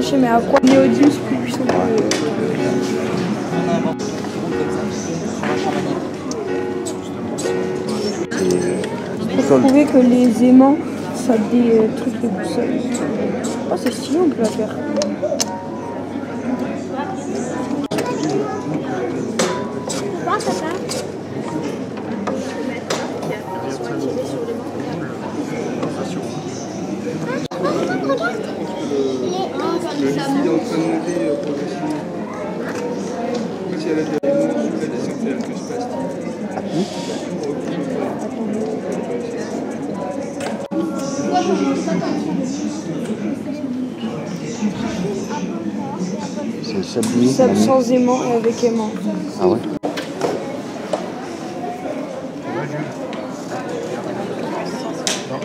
accroché, mais à quoi Néodius plus puissant. Pour prouver que les aimants, ça a des trucs de boussole. Oh, c'est stylé, on peut la faire. C'est sable sans aimant et avec aimant. Ah ouais.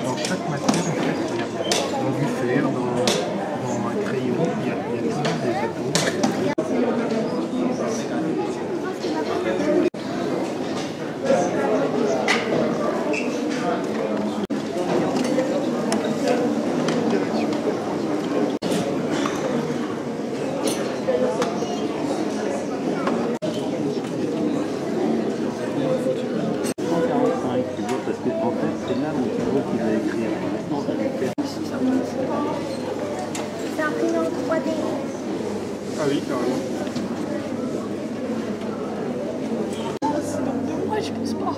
Dans chaque matière, en fait, dans du fer, dans un crayon, il y a toujours des atomes. Parce que en fait, c'est là où tu vois qu'il a écrit. Maintenant, ça lui fait. C'est imprimé en 3D. Ah oui, carrément. Moi, je pense pas.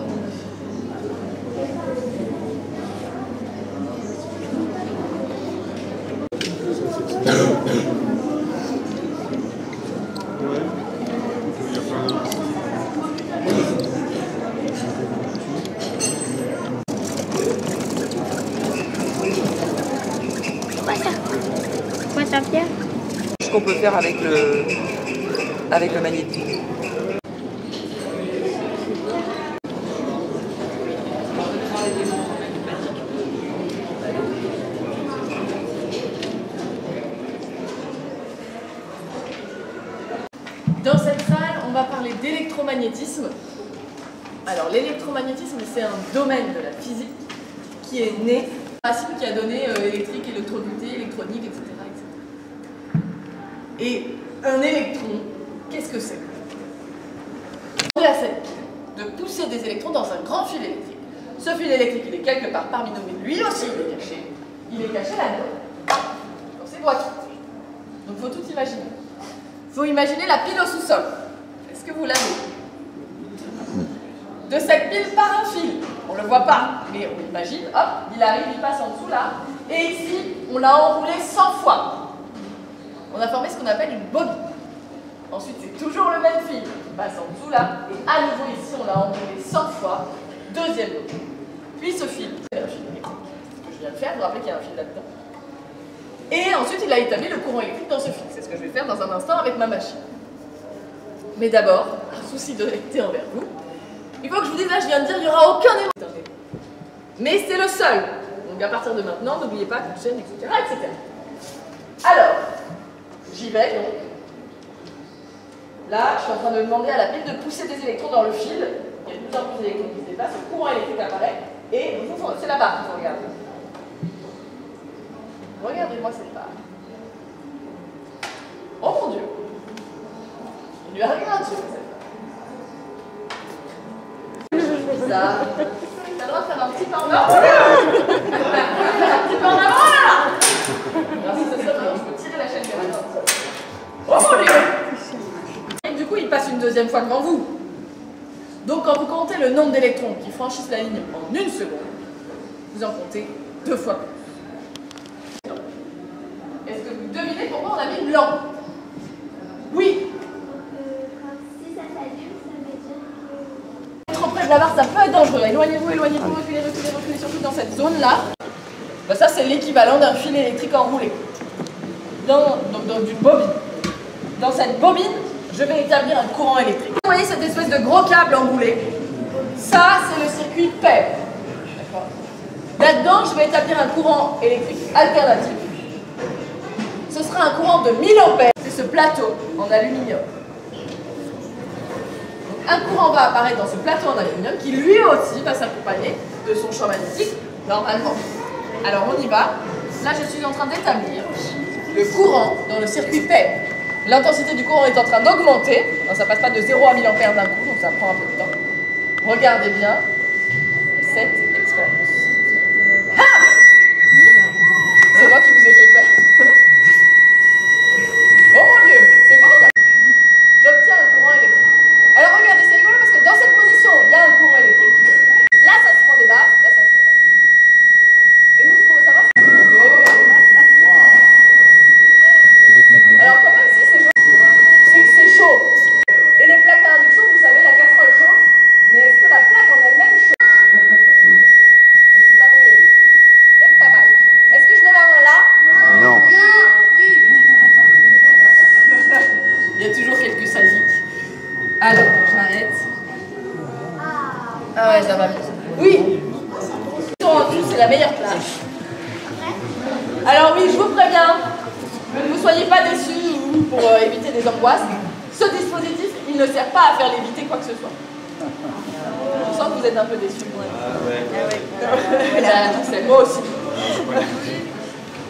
Quoi ta pierre? Ce qu'on peut faire avec le magnétique. Dans cette salle, on va parler d'électromagnétisme. Alors l'électromagnétisme, c'est un domaine de la physique qui est né, Racine qui a donné électrique, électronicité, électronique, etc., etc. Et un électron, qu'est-ce que c'est? On a cette de pousser des électrons dans un grand fil électrique. Ce fil électrique, il est quelque part parmi nous, mais lui aussi, il est caché. Il est caché là-dedans, dans ces boîtes. Donc il faut tout imaginer. Il faut imaginer la pile au sous-sol. Est-ce que vous l'avez? De cette pile par un fil. On ne le voit pas, mais on imagine. Hop, il arrive, il passe en dessous là. Et ici, on l'a enroulé 100 fois. On a formé ce qu'on appelle une bobine. Ensuite, c'est toujours le même fil. Il passe en dessous là. Et à nouveau ici, on l'a enroulé 100 fois. Deuxième bobine. Puis ce fil, c'est un fil électrique. Ce que je viens de faire, vous vous rappelez qu'il y a un fil là-dedans. Et ensuite, il a établi le courant électrique dans ce fil. C'est ce que je vais faire dans un instant avec ma machine. Mais d'abord, un souci d'honnêteté envers vous. Il faut que je vous dise, là, je viens de dire, il n'y aura aucun aimant. Mais c'est le seul. Donc à partir de maintenant, n'oubliez pas qu'une chaîne, etc., etc. Alors, j'y vais donc. Là, je suis en train de demander à la pile de pousser des électrons dans le fil. Il y a de plus en plus d'électrons qui se déplacent, le courant électrique apparaît. Et c'est la barre qu'il faut regarder. Regardez-moi cette barre. Oh mon Dieu! Il lui arrive un truc, cette barre. Ça. T'as le droit de faire un petit pas en avant. Un petit pas en avant là. Alors si ça sonne, alors je peux tirer la chaîne vers là. Oh mon Dieu! Et du coup, il passe une deuxième fois devant vous. Donc quand vous comptez le nombre d'électrons qui franchissent la ligne en une seconde, vous en comptez 2 fois plus. Est-ce que vous devinez pourquoi on a mis blanc? Oui. Si ça s'allume, ça veut dire que... Trop près de la barre, ça peut être dangereux. Éloignez-vous, éloignez-vous, reculez, reculez, reculez, surtout dans cette zone-là. Ben ça, c'est l'équivalent d'un fil électrique enroulé. Donc d'une bobine. Dans cette bobine, je vais établir un courant électrique. Vous voyez cette espèce de gros câble enroulé? Ça, c'est le circuit pair. Là-dedans, je vais établir un courant électrique alternatif. Ce sera un courant de 1000 ampères. C'est ce plateau en aluminium. Donc, un courant va apparaître dans ce plateau en aluminium qui lui aussi va s'accompagner de son champ magnétique normalement. Alors on y va. Là, je suis en train d'établir le courant dans le circuit PEP. L'intensité du courant est en train d'augmenter. Ça passe pas de 0 à 1000 ampères d'un coup, donc ça prend un peu de temps. Regardez bien cette expérience. Ah! C'est moi qui vous ai fait peur. Oh mon Dieu, c'est beau là. J'obtiens un courant électrique. Alors regardez, c'est rigolo parce que dans cette position, il y a un courant électrique. Là, ça se prend des baffes, là, ça se prend pas. Et nous, ce qu'on veut savoir, c'est... Alors quand même, si c'est chaud, c'est que c'est chaud. Et les plaques à induction, vous savez, la casserole chauffe. Mais est-ce que la plaque en elle-même chauffe? Je suis pas brûlée. Même pas mal. Est-ce que je mets ma main là? Non. Il y a toujours quelques sadiques. Alors, j'arrête. Ah ouais, ça va. Oui. C'est la meilleure place. Alors oui, je vous préviens, ne vous soyez pas déçus pour éviter des angoisses. Ce dispositif, il ne sert pas à faire léviter quoi que ce soit. Je sens que vous êtes un peu déçus. C'est moi aussi.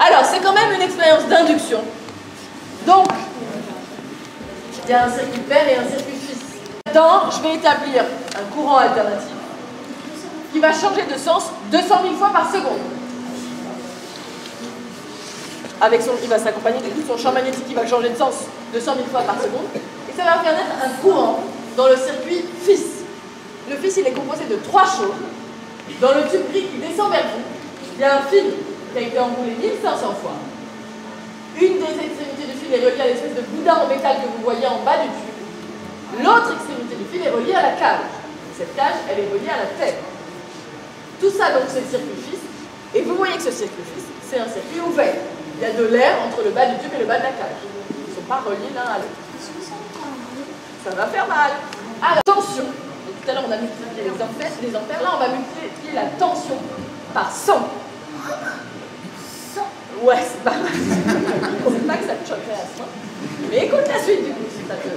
Alors, c'est quand même une expérience d'induction. Donc, il y a un circuit pair et un circuit fils. Maintenant, je vais établir un courant alternatif qui va changer de sens 200 000 fois par seconde. Il va s'accompagner de son champ magnétique qui va changer de sens 200 000 fois par seconde. Et ça va faire naître un courant dans le circuit fils. Le fils, il est composé de 3 choses. Dans le tube gris qui descend vers vous, il y a un fil qui a été enroulé 1500 fois. Une des extrémités du fil est reliée à l'espèce de boudin en métal que vous voyez en bas du tube. L'autre extrémité du fil est reliée à la cage. Cette cage, elle est reliée à la tête. Tout ça, donc, c'est le circuit fils. Et vous voyez que ce circuit fils, c'est un circuit ouvert. Il y a de l'air entre le bas du tube et le bas de la cage. Ils ne sont pas reliés l'un à l'autre. Ça va faire mal. Alors, tension. Donc, tout à l'heure, on a multiplié les ampères. Là, on va multiplier la tension par 100. Ouais, c'est pas mal. Je ne sais pas que ça te choquerait à ce point. Mais écoute la suite du coup, si ça te...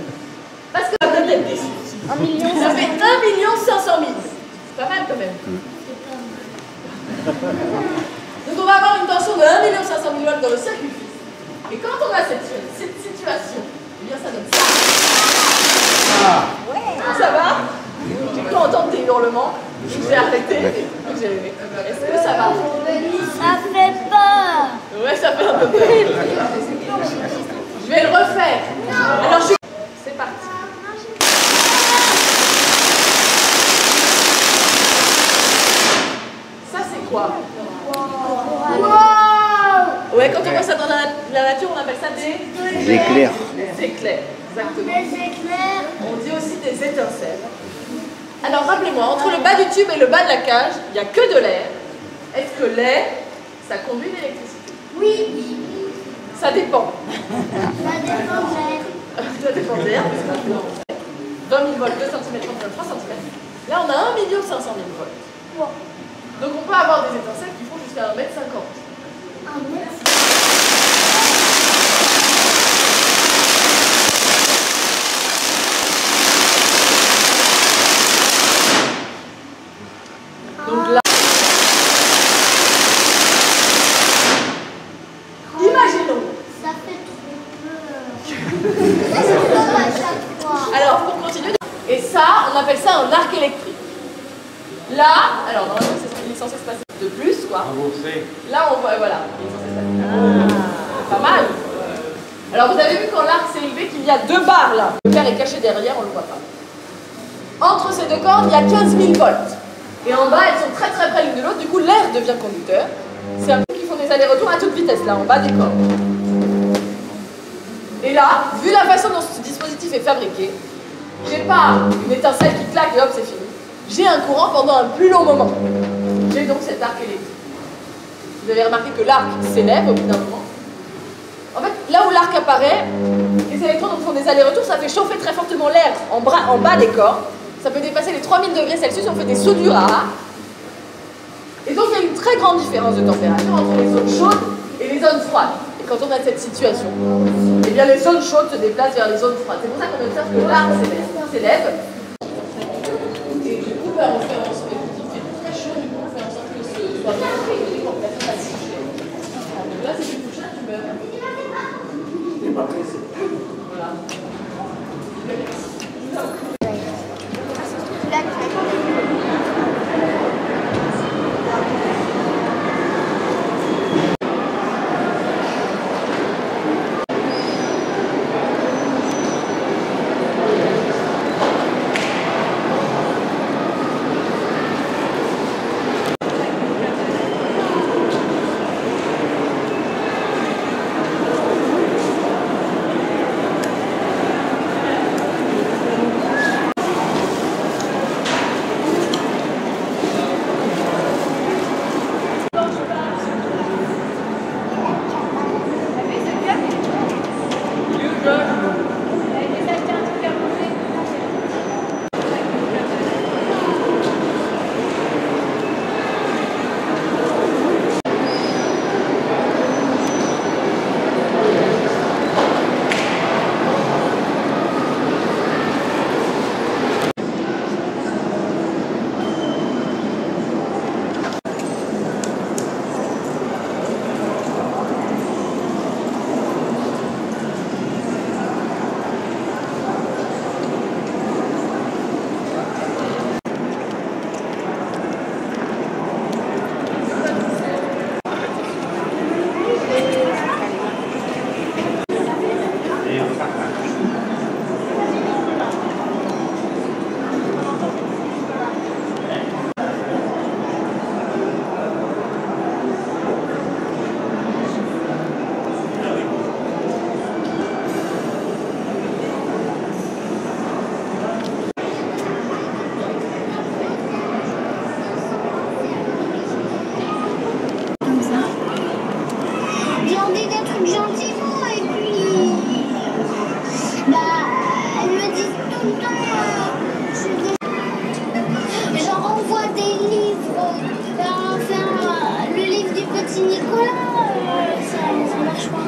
Parce que ça peut être déçu. 1 million. Ça fait 1 500 000. C'est pas mal quand même. Donc on va avoir une tension de 1 500 000 volts dans le circuit fils. Et quand on a cette situation, eh bien ça donne ça. Ça va? J'ai cru entendre tes hurlements. J'ai arrêté. Est-ce que ça va? Ça fait peur. Ouais, ça fait un peu peur. Je vais le refaire. Alors c'est parti. Ça c'est quoi? Ouais, quand on voit ça dans la nature, on appelle ça des éclairs. Des éclairs, exactement. Des éclairs. On dit aussi des étincelles. Alors rappelez-moi, entre le bas du tube et le bas de la cage, il n'y a que de l'air. Est-ce que l'air, ça conduit l'électricité? Oui. Ça dépend. Ça dépend de l'air. Ça dépend de l'air, mais c'est pas plus long. 20 000 volts, 2 cm, 3 cm. Là, on a 1 500 000 volts. Donc on peut avoir des étincelles qui font jusqu'à 1,50 m. Donc là, imaginons. Ça fait trop peur. C'est comme à chaque fois. Alors pour continuer, et ça, on appelle ça un arc électrique. Là, alors normalement il est censé se passer de plus, quoi. Là on voit, voilà, il est censé se passer. Pas mal. Alors vous avez vu quand l'arc s'est élevé qu'il y a 2 barres là. Le père est caché derrière, on ne le voit pas. Entre ces 2 cordes, il y a 15 000 volts. Et en bas, elles sont très très près l'une de l'autre, du coup l'air devient conducteur. C'est un peu qui font des allers-retours à toute vitesse, là, en bas des cordes. Et là, vu la façon dont ce dispositif est fabriqué, j'ai pas une étincelle qui claque et hop, c'est fini. J'ai un courant pendant un plus long moment. J'ai donc cet arc électrique. Vous avez remarqué que l'arc s'élève au bout d'un moment. En fait, là où l'arc apparaît, les électrons font des allers-retours, ça fait chauffer très fortement l'air en bas des cordes. Ça peut dépasser les 3000 degrés Celsius, on fait des soudures à arc. Et donc il y a une très grande différence de température entre les zones chaudes et les zones froides. Et quand on a cette situation, eh bien les zones chaudes se déplacent vers les zones froides. C'est pour ça qu'on observe que l'arc s'élève. Et du coup, on fait en sorte qu'il fait très chaud, du coup on fait en sorte que ce soit bien réglé pour que la fasse sécher. Donc là c'est du touchage, tu meurs. Si Nicolas, ça marche pas.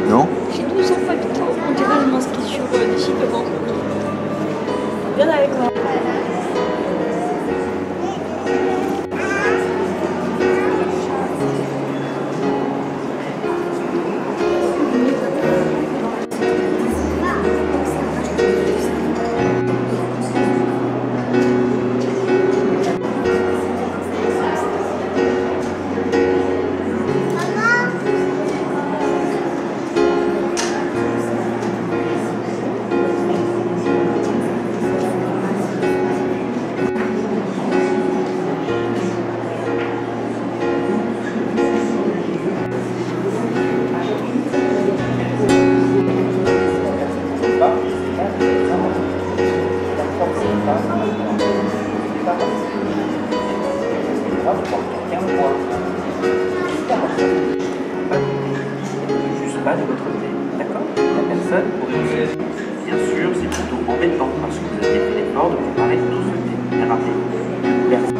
Non? J'ai 12 ans facto, on dirait le masqué sur des sites de banque. Bien avec moi. Juste pas de votre côté, d'accord? La personne pourrait vous... Bien sûr, c'est plutôt embêtant parce que vous aviez fait l'effort de préparer tout ce thé. Mais rappelez-vous, personne.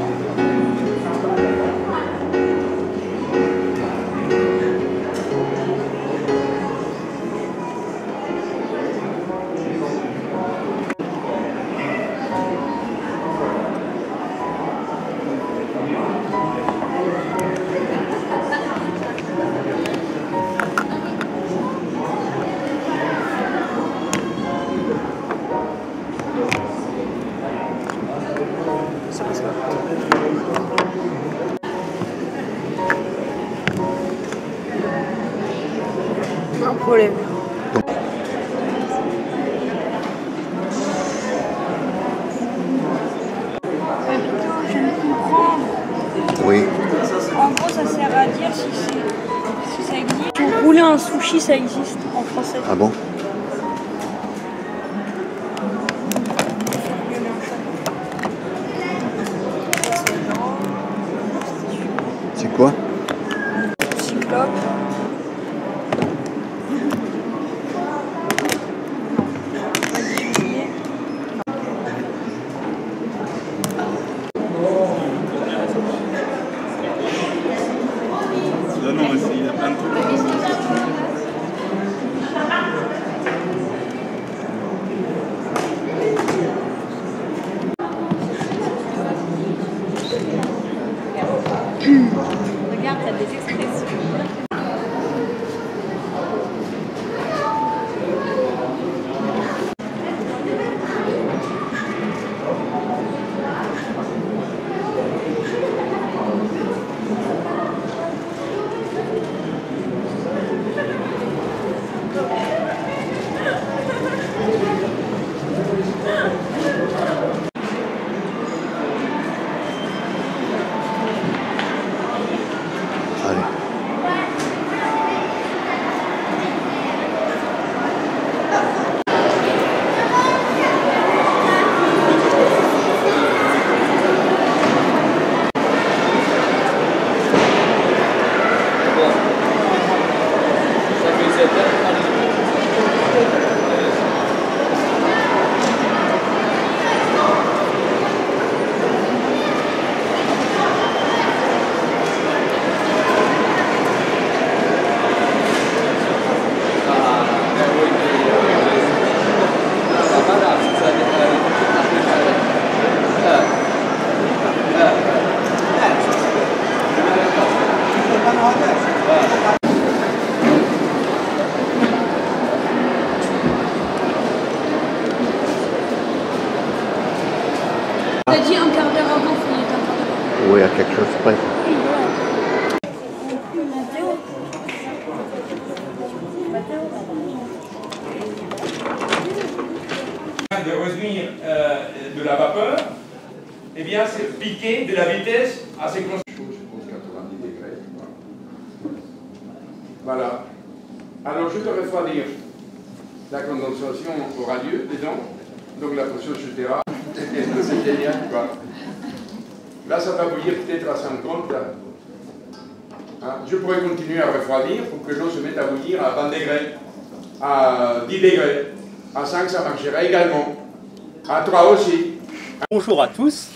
Un problème. Je viens de comprendre. Oui. En gros, ça sert à dire si ça existe. Pour rouler un sushi, ça existe en français. Ah bon? C'est quoi? Cyclope. Non, mais il y a plein de trucs. moyen de retenir de la vapeur, eh bien, c'est piquer de la vitesse assez constante. 90 degrés. Voilà. Alors, je te refroidir. La condensation aura lieu dedans, donc la pression chutera. C'est génial, quoi. Là, ça va bouillir peut-être à 50. Hein? Je pourrais continuer à refroidir pour que l'eau se mette à bouillir à 20 degrés, à 10 degrés. À 5, ça marcherait également. À 3 aussi. Bonjour à tous.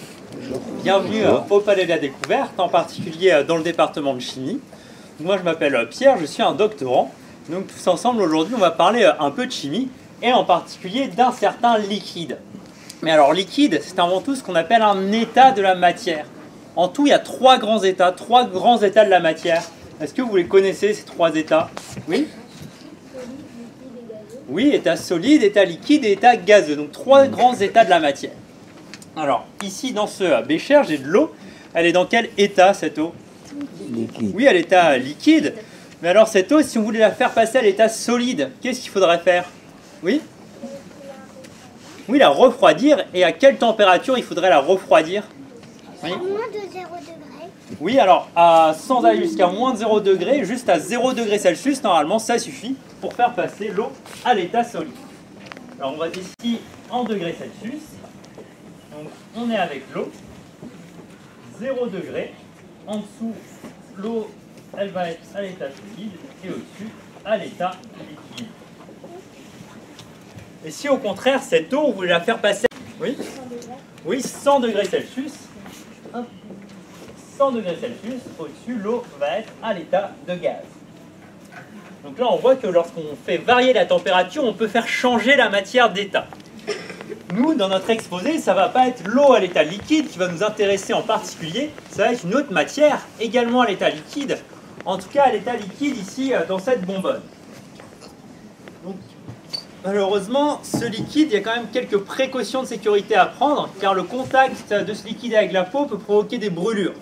Bienvenue au Palais de la Découverte, en particulier dans le département de chimie. Moi, je m'appelle Pierre, je suis un doctorant. Donc, tous ensemble, aujourd'hui, on va parler un peu de chimie, et en particulier d'un certain liquide. Mais alors, liquide, c'est avant tout ce qu'on appelle un état de la matière. En tout, il y a trois grands états de la matière. Est-ce que vous les connaissez, ces trois états? Oui? Oui, état solide, état liquide et état gazeux. Donc, trois grands états de la matière. Alors, ici, dans ce bécher, j'ai de l'eau. Elle est dans quel état, cette eau? Liquide. Oui, à l'état liquide. Mais alors, cette eau, si on voulait la faire passer à l'état solide, qu'est-ce qu'il faudrait faire? Oui? Oui, la refroidir. Et à quelle température il faudrait la refroidir? Oui. À moins de 0 degré. Oui, alors, sans aller jusqu'à moins de 0 degré, juste à 0 degré Celsius, normalement, ça suffit pour faire passer l'eau à l'état solide. Alors, on va ici en degrés Celsius. Donc, on est avec l'eau. 0 degré. En dessous, l'eau, elle va être à l'état solide. Et au-dessus, à l'état liquide. Et si au contraire, cette eau, on voulait la faire passer... Oui, oui, 100 degrés Celsius. 100 degrés Celsius, au-dessus, l'eau va être à l'état de gaz. Donc là, on voit que lorsqu'on fait varier la température, on peut faire changer la matière d'état. Nous, dans notre exposé, ça ne va pas être l'eau à l'état liquide qui va nous intéresser en particulier, ça va être une autre matière, également à l'état liquide, en tout cas à l'état liquide ici dans cette bonbonne. Donc, malheureusement, ce liquide, il y a quand même quelques précautions de sécurité à prendre, car le contact de ce liquide avec la peau peut provoquer des brûlures.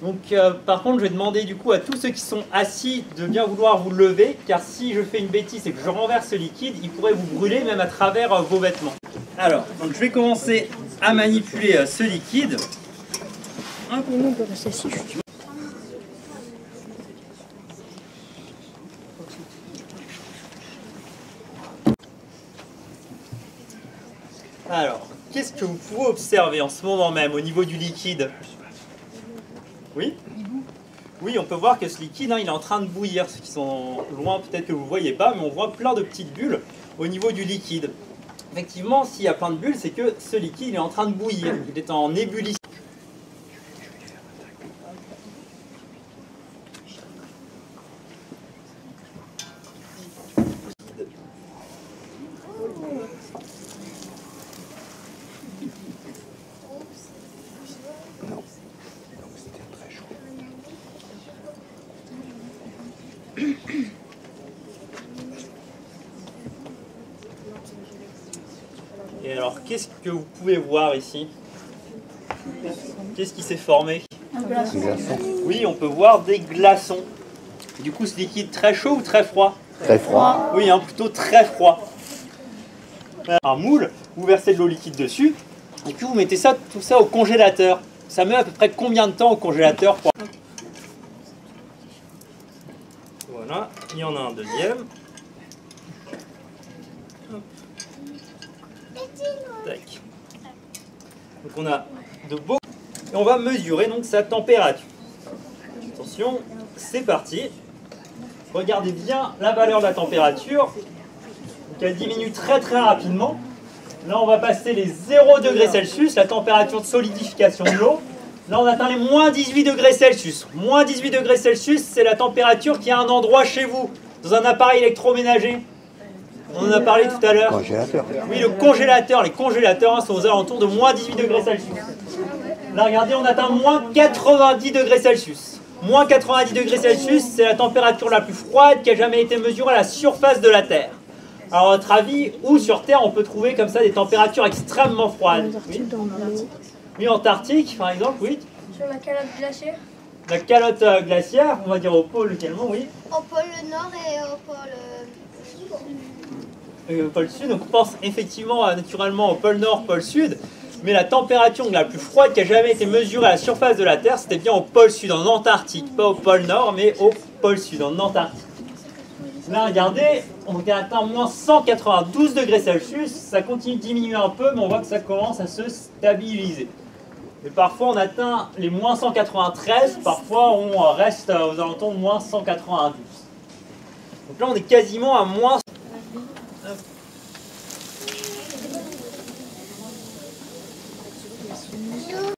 Donc, par contre, je vais demander du coup à tous ceux qui sont assis de bien vouloir vous lever, car si je fais une bêtise et que je renverse ce liquide, il pourrait vous brûler même à travers vos vêtements. Alors, donc je vais commencer à manipuler ce liquide. Alors, qu'est-ce que vous pouvez observer en ce moment même au niveau du liquide? Oui? Oui, on peut voir que ce liquide, il est en train de bouillir. Ceux qui sont loin, peut-être que vous ne voyez pas, mais on voit plein de petites bulles au niveau du liquide. Effectivement, s'il y a plein de bulles, c'est que ce liquide il est en train de bouillir. Il est en ébullition. Et alors, qu'est-ce que vous pouvez voir ici? Qu'est-ce qui s'est formé? Un glaçon. Oui, on peut voir des glaçons. Du coup, ce liquide très chaud ou très froid? Très froid. Oui, plutôt très froid. Un moule, vous versez de l'eau liquide dessus, et puis vous mettez tout ça au congélateur. Ça met à peu près combien de temps au congélateur pour... Voilà, il y en a un deuxième. Tac. Donc on a de beaux... Et on va mesurer donc sa température. Attention, c'est parti. Regardez bien la valeur de la température. Donc elle diminue très rapidement. Là on va passer les 0 degrés Celsius, la température de solidification de l'eau. Là on atteint les moins 18 degrés Celsius. Moins 18 degrés Celsius, c'est la température qui est à un endroit chez vous, dans un appareil électroménager. On en a parlé tout à l'heure. Congélateur. Oui, le congélateur. Les congélateurs sont aux alentours de moins 18 degrés Celsius. Là, regardez, on atteint moins 90 degrés Celsius. Moins 90 degrés Celsius, c'est la température la plus froide qui a jamais été mesurée à la surface de la Terre. Alors, à votre avis, où sur Terre on peut trouver comme ça des températures extrêmement froides? Oui, oui, Antarctique, par exemple, oui. Sur la calotte glaciaire. La calotte glaciaire, on va dire au pôle également, oui. Au pôle Nord et au pôle pôle sud, donc on pense effectivement naturellement au pôle nord, pôle sud, mais la température la plus froide qui a jamais été mesurée à la surface de la Terre, c'était bien au pôle sud, en Antarctique, pas au pôle nord, mais au pôle sud, en Antarctique. Là, regardez, on atteint moins 192 degrés Celsius, ça continue de diminuer un peu, mais on voit que ça commence à se stabiliser. Et parfois, on atteint les moins 193, parfois on reste aux alentours de moins 192. Donc là, on est quasiment à moins...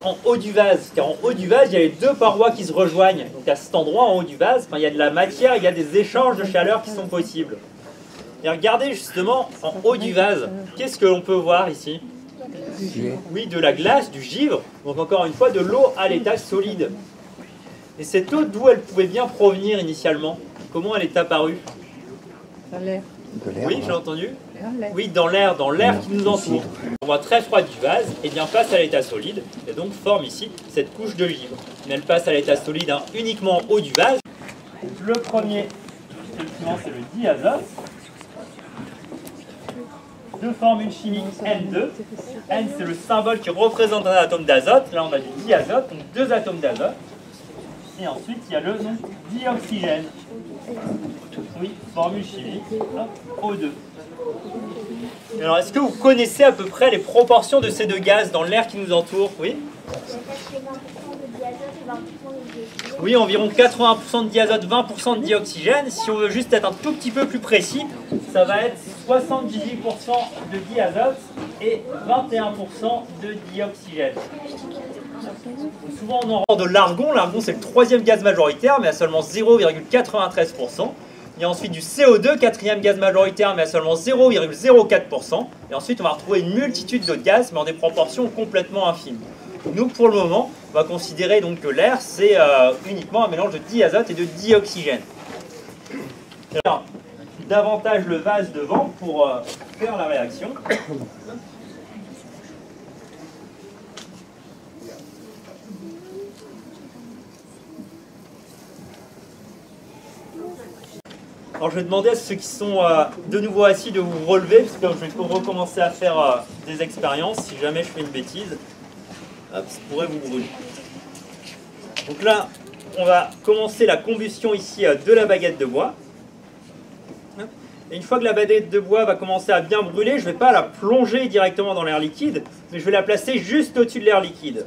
En haut du vase, car en haut du vase, il y a les deux parois qui se rejoignent. Donc à cet endroit, en haut du vase, il y a de la matière, il y a des échanges de chaleur qui sont possibles. Et regardez justement, en haut du vase, qu'est-ce que l'on peut voir ici? Oui, de la glace, du givre, donc encore une fois de l'eau à l'état solide. Et cette eau, d'où elle pouvait bien provenir initialement? Comment elle est apparue? Dans l'air. Oui, j'ai entendu. Oui, dans l'air qui nous entoure. On voit très froide du vase, et bien passe à l'état solide, et donc forme ici cette couche de givre. Mais elle passe à l'état solide uniquement en haut du vase. Le premier, effectivement, c'est le diazote. Deux formules chimiques N2. N, c'est le symbole qui représente un atome d'azote. Là, on a du diazote, donc deux atomes d'azote. Et ensuite, il y a le dioxygène. Oui, formule chimique, O2. Alors, est-ce que vous connaissez à peu près les proportions de ces deux gaz dans l'air qui nous entoure? Oui. Oui, environ 80% de diazote, 20% de dioxygène. Si on veut juste être un tout petit peu plus précis, ça va être 78% de diazote et 21% de dioxygène. Souvent on en rend de l'argon. L'argon, c'est le troisième gaz majoritaire, mais à seulement 0,93%. Il y a ensuite du CO2, quatrième gaz majoritaire, mais à seulement 0,04%. Et ensuite, on va retrouver une multitude d'autres gaz, mais en des proportions complètement infimes. Nous, pour le moment, on va considérer donc que l'air, c'est uniquement un mélange de diazote et de dioxygène. Alors, davantage le vase devant pour faire la réaction. Alors je vais demander à ceux qui sont de nouveau assis de vous relever, parce que je vais recommencer à faire des expériences. Si jamais je fais une bêtise, hop, ça pourrait vous brûler. Donc là, on va commencer la combustion ici de la baguette de bois. Et une fois que la baguette de bois va commencer à bien brûler, je ne vais pas la plonger directement dans l'air liquide, mais je vais la placer juste au-dessus de l'air liquide.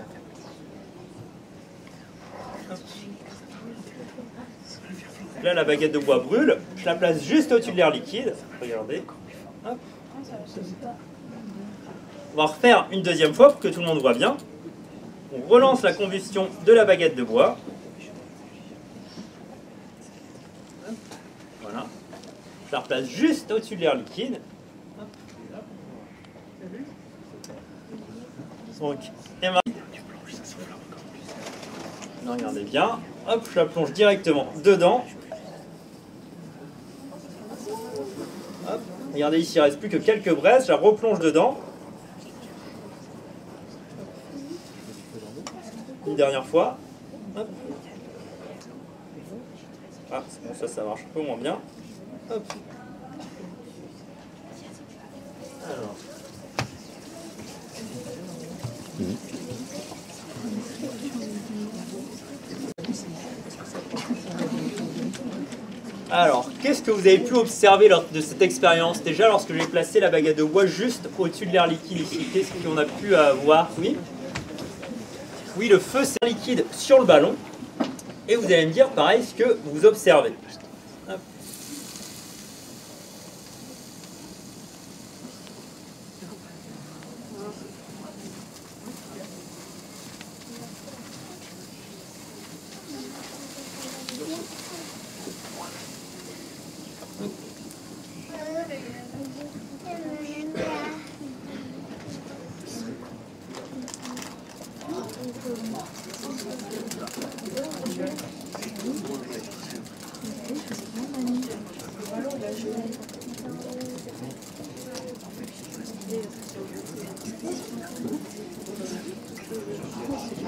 Là, la baguette de bois brûle, je la place juste au-dessus de l'air liquide. Regardez. Hop. On va refaire une deuxième fois pour que tout le monde voit bien. On relance la combustion de la baguette de bois. Voilà. Je la replace juste au-dessus de l'air liquide. Donc, regardez bien. Hop, je la plonge directement dedans. Hop. Regardez ici, il ne reste plus que quelques braises, je la replonge dedans. Une dernière fois. Hop. Ah, bon, ça marche un peu moins bien. Hop. Alors. Alors, qu'est-ce que vous avez pu observer lors de cette expérience? Déjà, lorsque j'ai placé la baguette de bois juste au-dessus de l'air liquide ici, qu'est-ce qu'on a pu voir? Oui, oui, le feu, c'est liquide sur le ballon. Et vous allez me dire, pareil, ce que vous observez. Hop.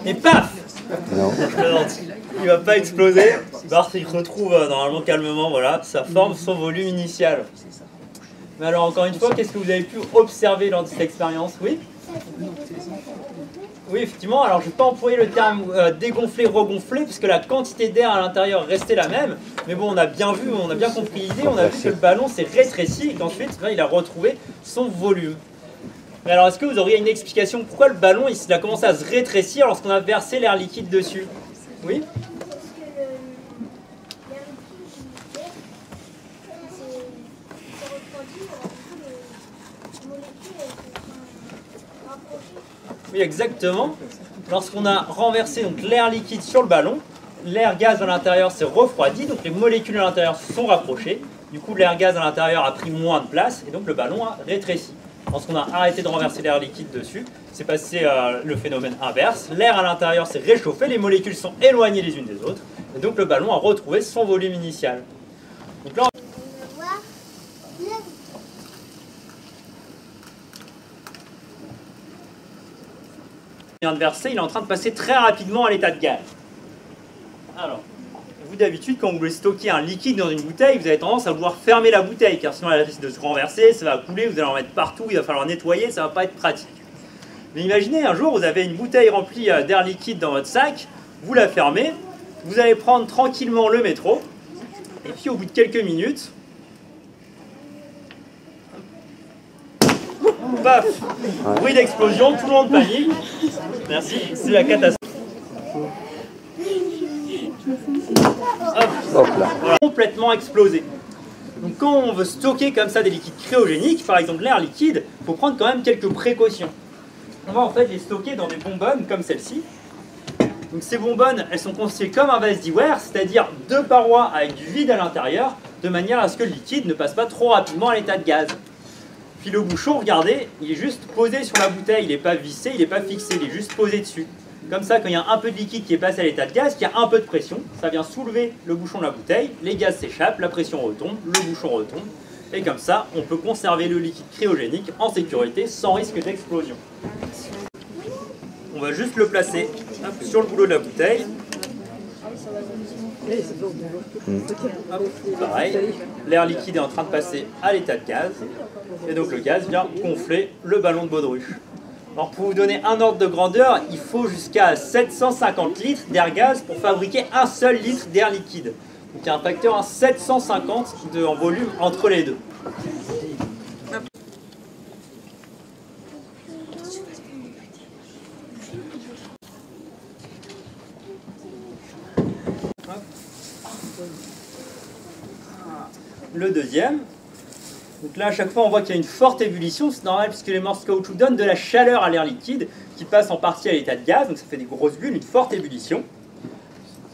Et paf! Non. Il ne va pas exploser. Il retrouve normalement calmement, voilà, ça forme son volume initial. Mais alors encore une fois, qu'est-ce que vous avez pu observer lors de cette expérience? Oui? Oui, effectivement. Alors je ne vais pas employer le terme dégonfler, regonfler, puisque la quantité d'air à l'intérieur restait la même. Mais bon, on a bien vu, on a bien compris l'idée, on a vu que le ballon s'est rétréci et qu'ensuite il a retrouvé son volume. Mais alors est-ce que vous auriez une explication pourquoi le ballon il a commencé à se rétrécir lorsqu'on a versé l'air liquide dessus? Oui? Oui, exactement. Lorsqu'on a renversé l'air liquide sur le ballon, l'air gaz à l'intérieur s'est refroidi, donc les molécules à l'intérieur se sont rapprochées. Du coup, l'air gaz à l'intérieur a pris moins de place et donc le ballon a rétréci. Lorsqu'on a arrêté de renverser l'air liquide dessus, c'est passé le phénomène inverse. L'air à l'intérieur s'est réchauffé, les molécules sont éloignées les unes des autres et donc le ballon a retrouvé son volume initial. Donc là, de verser, il est en train de passer très rapidement à l'état de gaz. Alors, vous d'habitude, quand vous voulez stocker un liquide dans une bouteille, vous avez tendance à vouloir fermer la bouteille, car sinon elle risque de se renverser, ça va couler, vous allez en mettre partout, il va falloir nettoyer, ça ne va pas être pratique. Mais imaginez un jour, vous avez une bouteille remplie d'air liquide dans votre sac, vous la fermez, vous allez prendre tranquillement le métro, et puis au bout de quelques minutes, paf, bruit d'explosion, tout le monde panique. Merci, c'est la catastrophe. Hop, voilà, complètement explosé. Donc quand on veut stocker comme ça des liquides cryogéniques, par exemple l'air liquide, il faut prendre quand même quelques précautions. On va en fait les stocker dans des bonbonnes comme celle-ci. Donc ces bonbonnes, elles sont constituées comme un vase d'iware, c'est-à-dire deux parois avec du vide à l'intérieur, de manière à ce que le liquide ne passe pas trop rapidement à l'état de gaz. Puis le bouchon, regardez, il est juste posé sur la bouteille, il n'est pas vissé, il n'est pas fixé, il est juste posé dessus. Comme ça, quand il y a un peu de liquide qui est passé à l'état de gaz, qu'il y a un peu de pression, ça vient soulever le bouchon de la bouteille, les gaz s'échappent, la pression retombe, le bouchon retombe, et comme ça, on peut conserver le liquide cryogénique en sécurité sans risque d'explosion. On va juste le placer sur le boulot de la bouteille. Hop, pareil, l'air liquide est en train de passer à l'état de gaz et donc le gaz vient gonfler le ballon de baudruche. Alors pour vous donner un ordre de grandeur, il faut jusqu'à 750 litres d'air gaz pour fabriquer un seul litre d'air liquide. Donc il y a un facteur 750 en volume entre les deux. Le deuxième, donc là à chaque fois on voit qu'il y a une forte ébullition, c'est normal puisque les morceaux de caoutchouc donnent de la chaleur à l'air liquide qui passe en partie à l'état de gaz, donc ça fait des grosses bulles, une forte ébullition.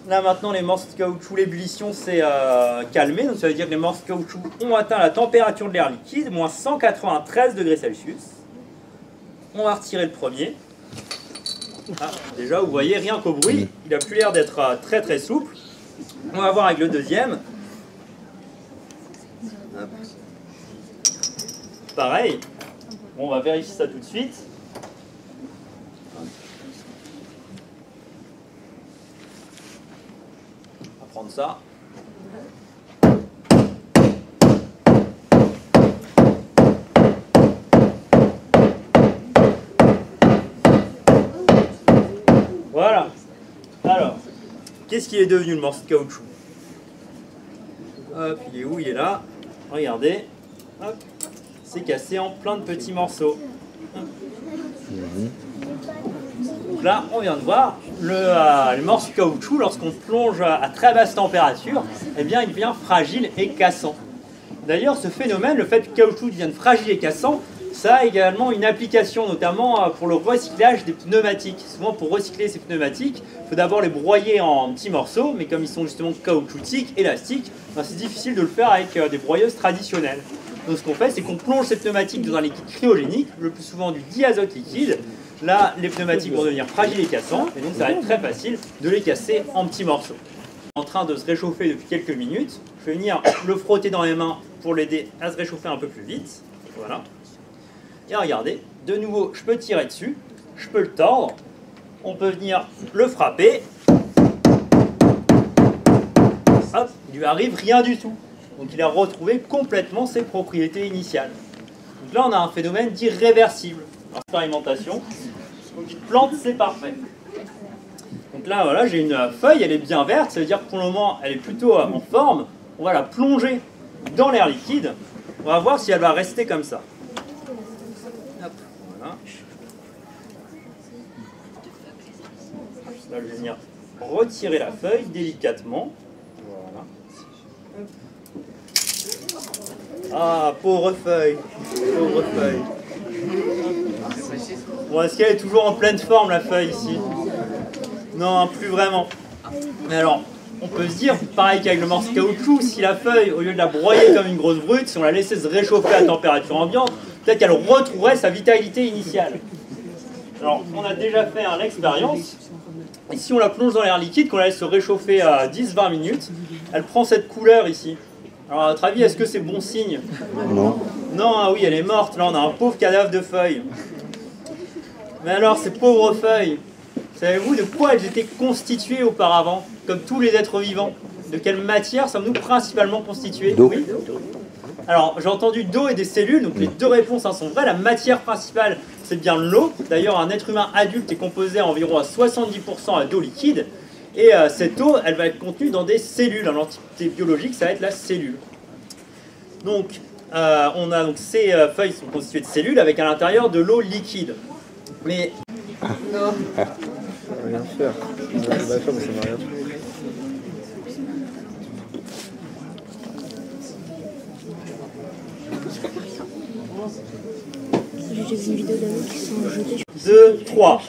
Là maintenant les morceaux de caoutchouc, l'ébullition s'est calmée, donc ça veut dire que les morceaux de caoutchouc ont atteint la température de l'air liquide, moins 193 degrés Celsius. On va retirer le premier. Ah, déjà vous voyez rien qu'au bruit, il n'a plus l'air d'être très très souple. On va voir avec le deuxième. Pareil, bon, on va vérifier ça tout de suite. On va prendre ça. Voilà. Alors, qu'est-ce qu'il est devenu le morceau de caoutchouc? Hop, il est où? Il est là. Regardez. Hop. C'est cassé en plein de petits morceaux. Donc là, on vient de voir, le morceau de caoutchouc, lorsqu'on plonge à très basse température, eh bien, il devient fragile et cassant. D'ailleurs, ce phénomène, le fait que le caoutchouc devienne fragile et cassant, ça a également une application, notamment pour le recyclage des pneumatiques. Souvent, pour recycler ces pneumatiques, il faut d'abord les broyer en petits morceaux, mais comme ils sont justement caoutchoutiques, élastiques, ben c'est difficile de le faire avec des broyeuses traditionnelles. Donc ce qu'on fait, c'est qu'on plonge ces pneumatiques dans un liquide cryogénique, le plus souvent du diazote liquide. Là, les pneumatiques vont devenir fragiles et cassants, et donc ça va être très facile de les casser en petits morceaux. En train de se réchauffer depuis quelques minutes, je vais venir le frotter dans les mains pour l'aider à se réchauffer un peu plus vite. Voilà. Et regardez, de nouveau, je peux tirer dessus, je peux le tordre, on peut venir le frapper. Hop, il lui arrive rien du tout. Donc il a retrouvé complètement ses propriétés initiales. Donc là on a un phénomène dit réversible. Expérimentation. Donc une plante c'est parfait. Donc là voilà, j'ai une feuille, elle est bien verte, ça veut dire que pour le moment elle est plutôt en forme. On va la plonger dans l'air liquide. On va voir si elle va rester comme ça. Hop, voilà. Là je vais venir retirer la feuille délicatement. Voilà. Ah, pauvre feuille. Pauvre feuille. Bon, est-ce qu'elle est toujours en pleine forme, la feuille, ici? Non, plus vraiment. Mais alors, on peut se dire, pareil qu'avec le morceau de caoutchouc, si la feuille, au lieu de la broyer comme une grosse brute, si on la laissait se réchauffer à température ambiante, peut-être qu'elle retrouverait sa vitalité initiale. Alors, on a déjà fait l'expérience. Et si on la plonge dans l'air liquide, qu'on la laisse se réchauffer à 10-20 minutes, elle prend cette couleur ici. Alors, à votre avis, est-ce que c'est bon signe? Non. Non, ah oui, elle est morte. Là, on a un pauvre cadavre de feuilles. Mais alors, ces pauvres feuilles, savez-vous de quoi elles étaient constituées auparavant, comme tous les êtres vivants? De quelle matière sommes-nous principalement constitués? D'eau. Oui. Alors, j'ai entendu d'eau et des cellules, donc les deux réponses sont vraies. La matière principale, c'est bien l'eau. D'ailleurs, un être humain adulte est composé environ à 70% d'eau liquide. Et cette eau, elle va être contenue dans des cellules. En l'entité biologique, ça va être la cellule. Donc, on a donc ces feuilles sont constituées de cellules avec à l'intérieur de l'eau liquide. Mais non. Ça va rien faire. Ça va faire, mais ça va rien faire. J'ai vu une vidéo d'amis qui sont jetés. 2, 3.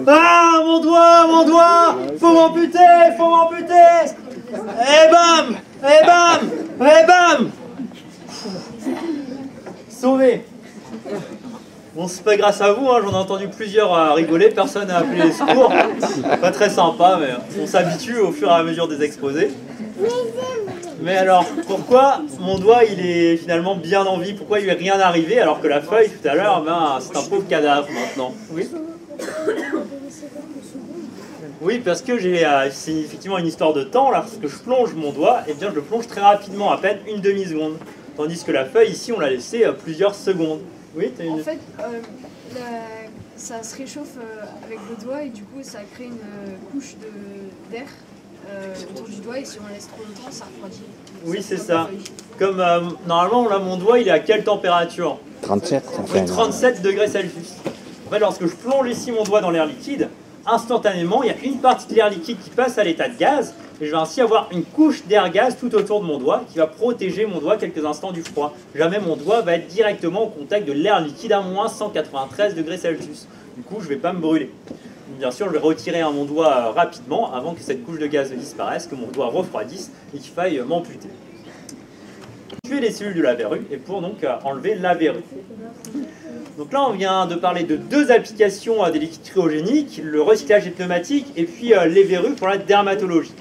Ah, mon doigt, faut m'amputer, faut m'amputer. Et bam, et bam, et bam. Sauvé. Bon, c'est pas grâce à vous, hein, j'en ai entendu plusieurs rigoler, personne n'a appelé les secours. Pas très sympa, mais on s'habitue au fur et à mesure des exposés. Mais alors, pourquoi mon doigt il est finalement bien en vie? Pourquoi il lui est rien arrivé alors que la feuille tout à l'heure, ben, c'est un pauvre cadavre maintenant? Oui. Oui, parce que c'est effectivement une histoire de temps. Lorsque je plonge mon doigt, eh bien je le plonge très rapidement, à peine une demi-seconde. Tandis que la feuille ici, on l'a laissée plusieurs secondes. Oui, En fait, ça se réchauffe avec le doigt et du coup ça crée une couche d'air autour du doigt et si on laisse trop longtemps, ça refroidit. Oui, c'est ça. Comme normalement, là, mon doigt, il est à quelle température? 37, ça fait 37 degrés Celsius. En fait, lorsque je plonge ici mon doigt dans l'air liquide, instantanément, il y a une partie de l'air liquide qui passe à l'état de gaz, et je vais ainsi avoir une couche d'air gaz tout autour de mon doigt qui va protéger mon doigt quelques instants du froid. Jamais mon doigt va être directement au contact de l'air liquide à moins 193 degrés Celsius. Du coup, je ne vais pas me brûler. Bien sûr, je vais retirer mon doigt rapidement avant que cette couche de gaz disparaisse, que mon doigt refroidisse et qu'il faille m'amputer. Tuer les cellules de la verrue et pour donc enlever la verrue. Donc là, on vient de parler de deux applications des liquides cryogéniques, le recyclage des pneumatiques et puis les verrues pour la dermatologie.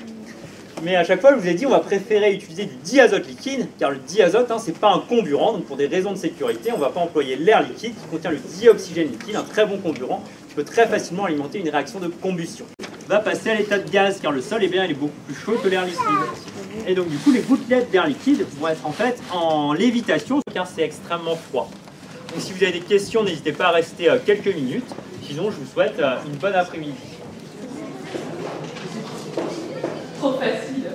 Mais à chaque fois, je vous ai dit, on va préférer utiliser du diazote liquide, car le diazote, hein, c'est pas un comburant, donc pour des raisons de sécurité, on ne va pas employer l'air liquide qui contient le dioxygène liquide, un très bon comburant, qui peut très facilement alimenter une réaction de combustion. On va passer à l'état de gaz, car le sol, eh bien, il est beaucoup plus chaud que l'air liquide. Et donc du coup, les gouttelettes d'air liquide vont être en fait en lévitation, car c'est extrêmement froid. Donc si vous avez des questions, n'hésitez pas à rester quelques minutes, sinon je vous souhaite une bonne après-midi. Trop facile.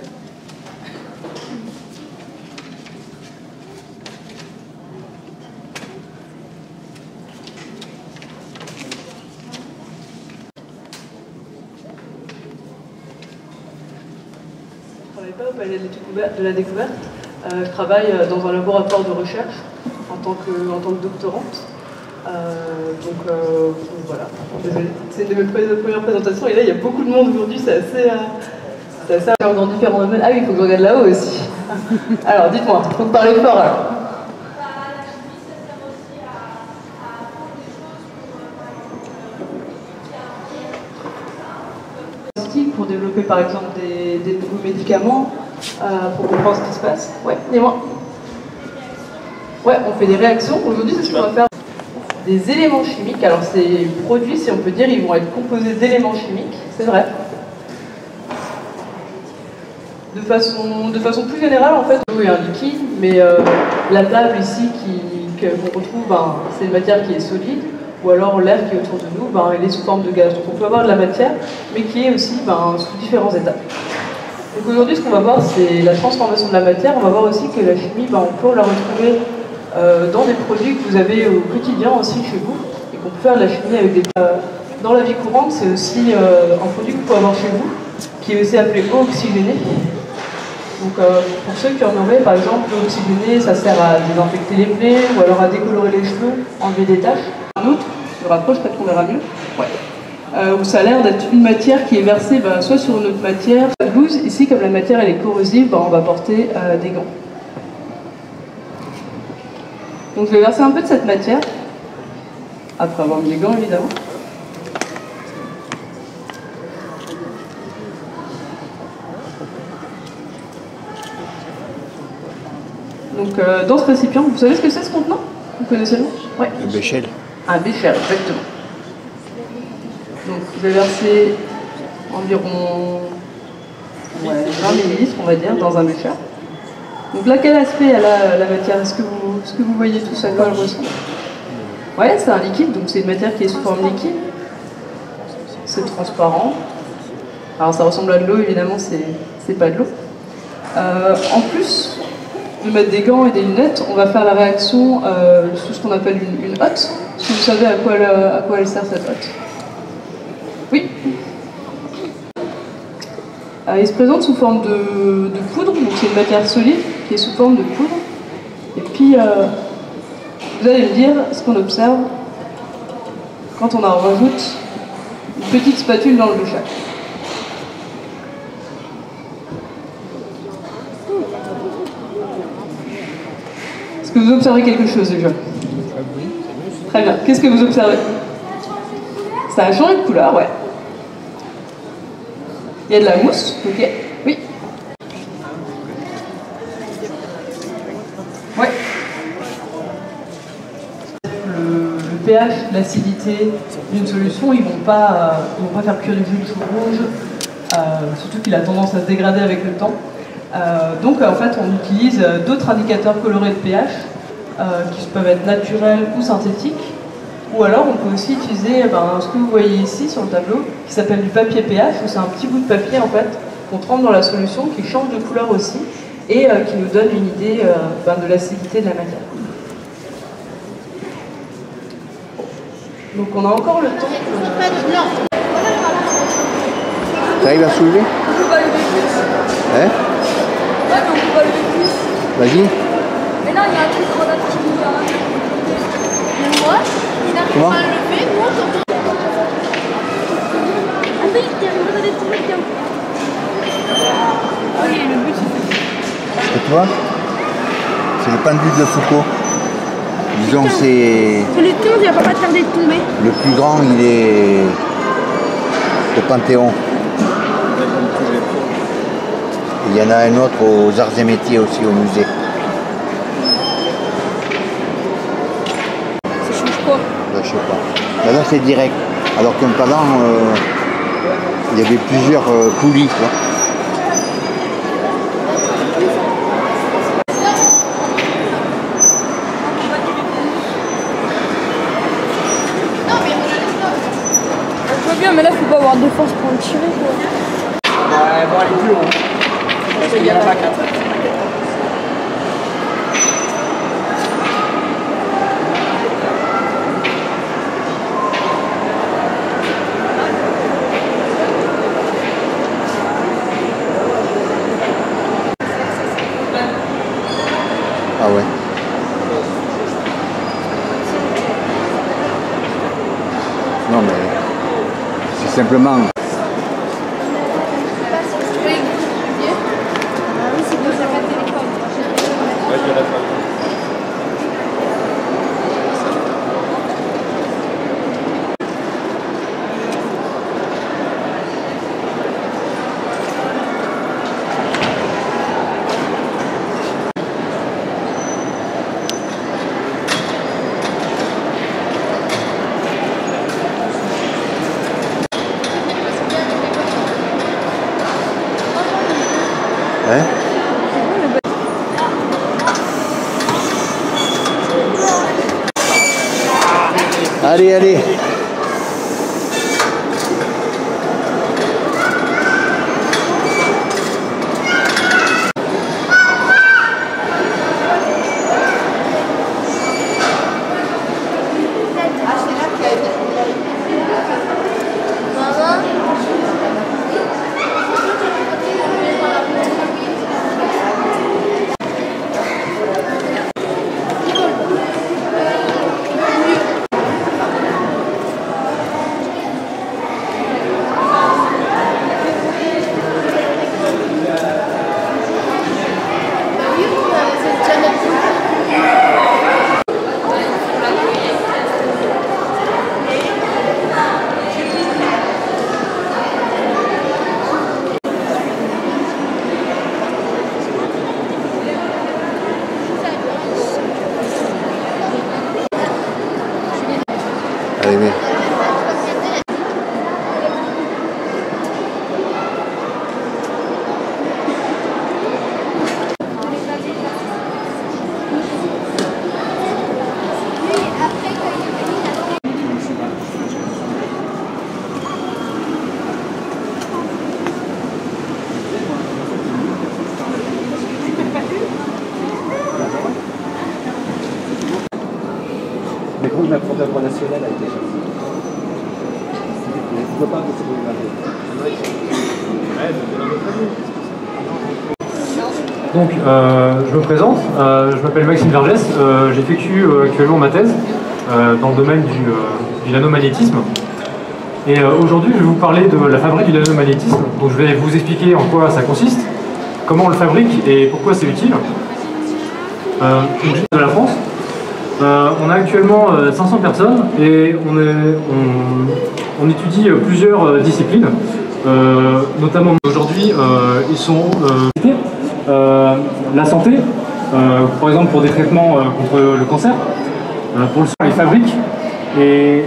Je ne travaille pas au Palais de la Découverte. Je travaille dans un laboratoire de recherche en tant que doctorante. Voilà. Désolée. C'est une de mes premières présentations et là il y a beaucoup de monde aujourd'hui, c'est assez dans différents domaines. Ah oui, il faut que je regarde là-haut aussi. Alors dites-moi, il faut parler fort alors. Pour développer par exemple des nouveaux médicaments, pour comprendre ce qui se passe. Ouais, dis-moi. Ouais, on fait des réactions. Aujourd'hui, c'est ce qu'on va faire. Des éléments chimiques. Alors ces produits, si on peut dire, ils vont être composés d'éléments chimiques. C'est vrai. De de façon plus générale, en fait, l'eau est un liquide, mais la table ici qu'on retrouve, ben, c'est une matière qui est solide, ou alors l'air qui est autour de nous, ben, il est sous forme de gaz. Donc on peut avoir de la matière, mais qui est aussi sous différents états. Donc aujourd'hui, ce qu'on va voir, c'est la transformation de la matière. On va voir aussi que la chimie, on peut la retrouver dans des produits que vous avez au quotidien aussi chez vous, et qu'on peut faire de la chimie avec des... dans la vie courante, c'est aussi un produit que vous pouvez avoir chez vous, qui est aussi appelé eau oxygénée. Donc pour ceux qui en auraient, par exemple, l'eau oxygénée, ça sert à désinfecter les plaies, ou alors à décolorer les cheveux, enlever des taches. Un autre, je me rapproche, peut-être qu'on verra mieux. Ouais. Où ça a l'air d'être une matière qui est versée soit sur une autre matière. La blouse, ici, comme la matière elle est corrosive, on va porter des gants. Donc je vais verser un peu de cette matière, après avoir mis les gants évidemment. Donc dans ce récipient, vous savez ce que c'est ce contenant? Vous connaissez le nom? Ouais. Un bécher. Un bécher, exactement. Donc je vais verser environ 20 ml, on va dire, dans un bécher. Donc là, quel aspect elle a la matière? Est-ce que vous voyez tout ça quand elle ressemble? Ouais, c'est un liquide, donc c'est une matière qui est sous forme liquide. C'est transparent. Alors ça ressemble à de l'eau, évidemment, c'est pas de l'eau. En plus de mettre des gants et des lunettes, on va faire la réaction sous ce qu'on appelle une hotte. Est-ce que vous savez à quoi elle sert cette hotte? Oui. Il se présente sous forme de poudre, donc c'est une matière solide qui est sous forme de poudre. Et puis, vous allez me dire ce qu'on observe quand on en rajoute une petite spatule dans le bécher. Est-ce que vous observez quelque chose déjà? Très bien. Qu'est-ce que vous observez? Ça a changé de couleur, ouais. Il y a de la mousse, ok. Oui. Ouais. Le pH, l'acidité d'une solution, ils vont pas faire cuire du jus rouge, surtout qu'il a tendance à se dégrader avec le temps. Donc en fait, on utilise d'autres indicateurs colorés de pH qui peuvent être naturels ou synthétiques. Ou alors on peut aussi utiliser ce que vous voyez ici sur le tableau, qui s'appelle du papier pH, où c'est un petit bout de papier en fait qu'on trempe dans la solution, qui change de couleur aussi, et qui nous donne une idée de l'acidité de la matière. Donc on a encore le temps. Tu arrives à soulever? On peut pas lever plus. Hein? Ouais, mais on peut pas lever plus. Vas-y. Mais là, il y a un truc en a qui nous a... Moi, il arrive Comment? pas à le lever, moi, quand Ah oui, il y a un des trucs bien. Oui, le but c'est... Et toi? C'est le pendule de Foucault. Disons c'est... C'est le 15, il va pas tarder de tomber. Le plus grand, il est au Panthéon. Il y en a un autre aux Arts et Métiers aussi, au musée. Ça change quoi? Je sais pas. Là c'est direct. Alors qu'un pendant, il y avait plusieurs poulies, quoi. Je vois bien, mais là, faut pas avoir de force pour le tirer, quoi. Ouais, bon, aller plus loin. Parce qu'il y a pas 4. Ah ouais. Non mais c'est simplement... Hein? Allez, allez. Allez, mais... Mais quand la programme nationale a été choisi, il ne faut pas que c'est Donc, je me présente, je m'appelle Maxime Vergès, j'effectue actuellement ma thèse dans le domaine du nanomagnétisme. Et aujourd'hui, je vais vous parler de la fabrique du nanomagnétisme. Donc, je vais vous expliquer en quoi ça consiste, comment on le fabrique et pourquoi c'est utile. Donc, je suis de la France. On a actuellement 500 personnes et on étudie plusieurs disciplines. Notamment aujourd'hui, ils sont la santé, par exemple pour des traitements contre le cancer, pour le soin, les fabriques, et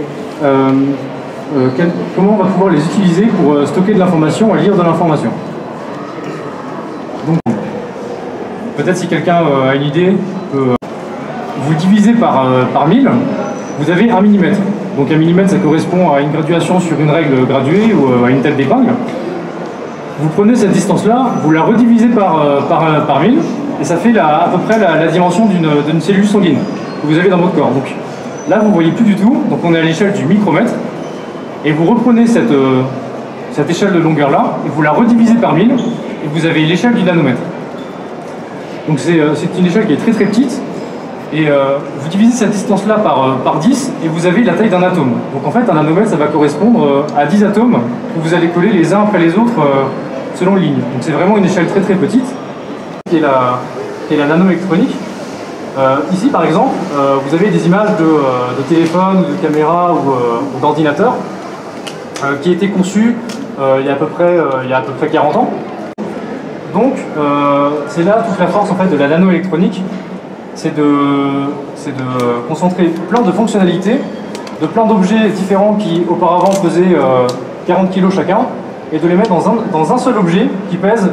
comment on va pouvoir les utiliser pour stocker de l'information et lire de l'information. Donc, peut-être si quelqu'un a une idée, vous divisez par 1000, vous avez 1 mm. Donc 1 mm, ça correspond à une graduation sur une règle graduée ou à une tête d'épingle. Vous prenez cette distance-là, vous la redivisez par 1000, et ça fait à peu près la dimension d'une cellule sanguine que vous avez dans votre corps. Donc là, vous ne voyez plus du tout, donc on est à l'échelle du micromètre, et vous reprenez cette échelle de longueur-là, et vous la redivisez par 1000, et vous avez l'échelle du nanomètre. Donc c'est une échelle qui est très très petite, et vous divisez cette distance-là par 10 et vous avez la taille d'un atome. Donc en fait, un nanomètre, ça va correspondre à 10 atomes que vous allez coller les uns après les autres selon ligne. Donc c'est vraiment une échelle très très petite, qui est la nanoélectronique. Ici, par exemple, vous avez des images de téléphone, ou de caméra ou d'ordinateur qui étaient conçues il y a à peu près 40 ans. Donc c'est là toute la force en fait de la nanoélectronique. C'est de concentrer plein de fonctionnalités, de plein d'objets différents qui auparavant pesaient 40 kg chacun, et de les mettre dans un seul objet qui pèse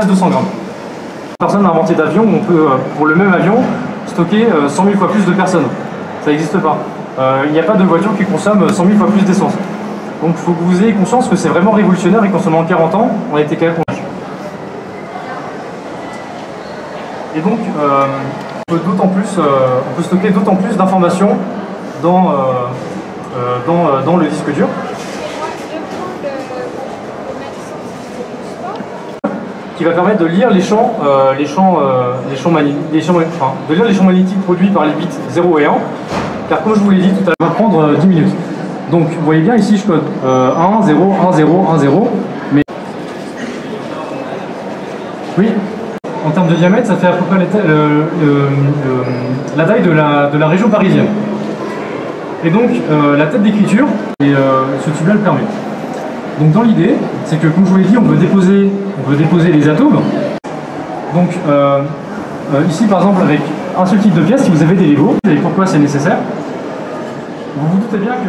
200 grammes. Personne n'a inventé d'avion où on peut, pour le même avion, stocker 100 000 fois plus de personnes. Ça n'existe pas. Il n'y a pas de voiture qui consomme 100 000 fois plus d'essence. Donc il faut que vous ayez conscience que c'est vraiment révolutionnaire et qu'en seulement 40 ans, on a été capable. Et donc, on peut stocker d'autant plus d'informations dans le disque dur. Qui va permettre de lire les champs magnétiques produits par les bits 0 et 1. Car comme je vous l'ai dit tout à l'heure, ça va prendre 10 minutes. Donc vous voyez bien ici je code 1, 0, 1, 0, 1, 0. Mais oui. En termes de diamètre, ça fait à peu près la taille de la région parisienne. Et donc, la tête d'écriture, et ce tube-là le permet. Donc, dans l'idée, c'est que, comme je vous l'ai dit, on peut déposer les atomes. Donc, ici, par exemple, avec un seul type de pièce, si vous avez des Lego, et pourquoi c'est nécessaire, vous vous doutez bien que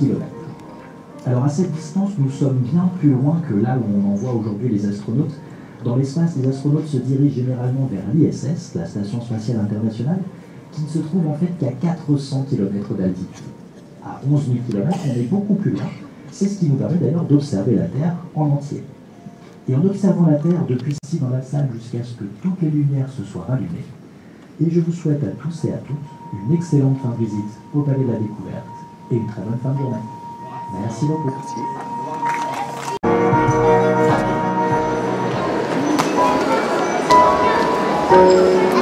km. Alors à cette distance, nous sommes bien plus loin que là où on envoie aujourd'hui les astronautes. Dans l'espace, les astronautes se dirigent généralement vers l'ISS, la Station Spatiale Internationale, qui ne se trouve en fait qu'à 400 km d'altitude. À 11 000 km, on est beaucoup plus loin. C'est ce qui nous permet d'ailleurs d'observer la Terre en entier. Et en observant la Terre depuis ici dans la salle jusqu'à ce que toutes les lumières se soient rallumées, et je vous souhaite à tous et à toutes une excellente fin de visite au Palais de la Découverte et une très bonne fin de journée. Merci beaucoup. Merci.